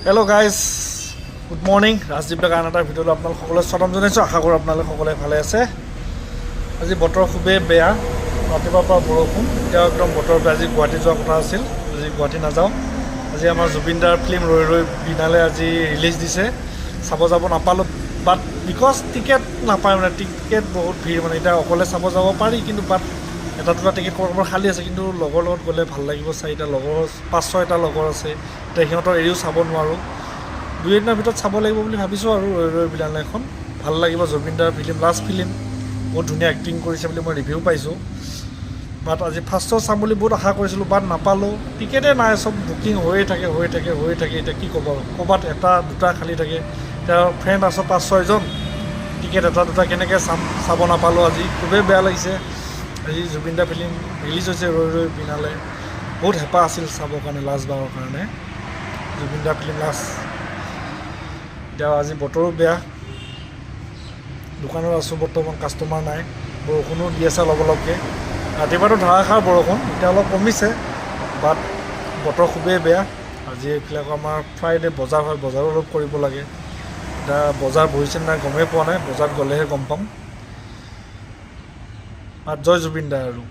Hello' guys, good morning. Rajdeep Deka আন এটা ভিডিঅ'লৈ আপোনালোক সকলোৱে স্বাগতম জনাইছোঁ। আশা কৰোঁ আপোনালোক সকলোৱে ভালে আছে। আজি বতৰ খুবেই বেয়া, ৰাতিপুৱাৰ পৰা বৰষুণ, এতিয়াও একদম বতৰ বেয়া। আজি গুৱাহাটী যোৱা কথা আছিল, আজি গুৱাহাটী নাযাওঁ। আজি আমাৰ জুবিন দাৰ ফিল্ম ৰৈ ৰৈ বিনালে আজি ৰিলিজ দিছে, চাব যাব নাপালোঁ। বাট বিকজ টিকেট নাপায় মানে, টিকেট বহুত ভিৰ মানে। এতিয়া অকলে চাব যাব পাৰি, কিন্তু বাট এটা দুটা টিকেট ক'ৰবাৰ খালী আছে, কিন্তু লগৰ লগত গ'লে ভাল লাগিব। চাৰিটা লগৰ, 5-6টা লগৰ আছে, এতিয়া সিহঁতৰ এৰিও চাব নোৱাৰোঁ। 2-এদিনৰ ভিতৰত চাব লাগিব বুলি ভাবিছোঁ আৰু ৰৈ ৰৈ বিনালে এখন ভাল লাগিব। জুবিন দাৰ ফিল্ম, লাষ্ট ফিল্ম, বহুত ধুনীয়া এক্টিং কৰিছে বুলি মই ৰিভিউ পাইছোঁ। বাট আজি ফাৰ্ষ্টত চাম বুলি বহুত আশা কৰিছিলোঁ, বাট নাপালোঁ। টিকেটেই নাই, চব বুকিং হৈয়ে থাকে। এতিয়া কি ক'ব, ক'ৰবাত এটা দুটা খালী থাকে। এতিয়া ফ্ৰেণ্ড আছে 5-6জন, টিকেট এটা দুটা কেনেকৈ চাব নাপালোঁ। আজি খুবেই বেয়া লাগিছে। আজি জুবিন দাৰ ফিল্ম ৰিলিজ হৈছে ৰৈ ৰৈ বিনালে, বহুত হেঁপাহ আছিল চাবৰ কাৰণে, লাষ্টবাৰৰ কাৰণে জুবিন দাৰ ফিল্ম লাষ্ট। এতিয়া আজি বতৰো বেয়া, দোকানত আছোঁ বৰ্তমান, কাষ্টমাৰ নাই, বৰষুণো দি আছে অলপ অলপকৈ। ৰাতিপুৱাতো ধাৰাসাৰ বৰষুণ, এতিয়া অলপ কমিছে, বাট বতৰ খুবেই বেয়া। আজি এইবিলাক আমাৰ ফ্ৰাইডে বজাৰ হয়, বজাৰো অলপ কৰিব লাগে। এতিয়া বজাৰ বহিছে নাই গমেই পোৱা নাই, বজাৰত গ'লেহে গম পাম। জয় জুবিন দা আৰু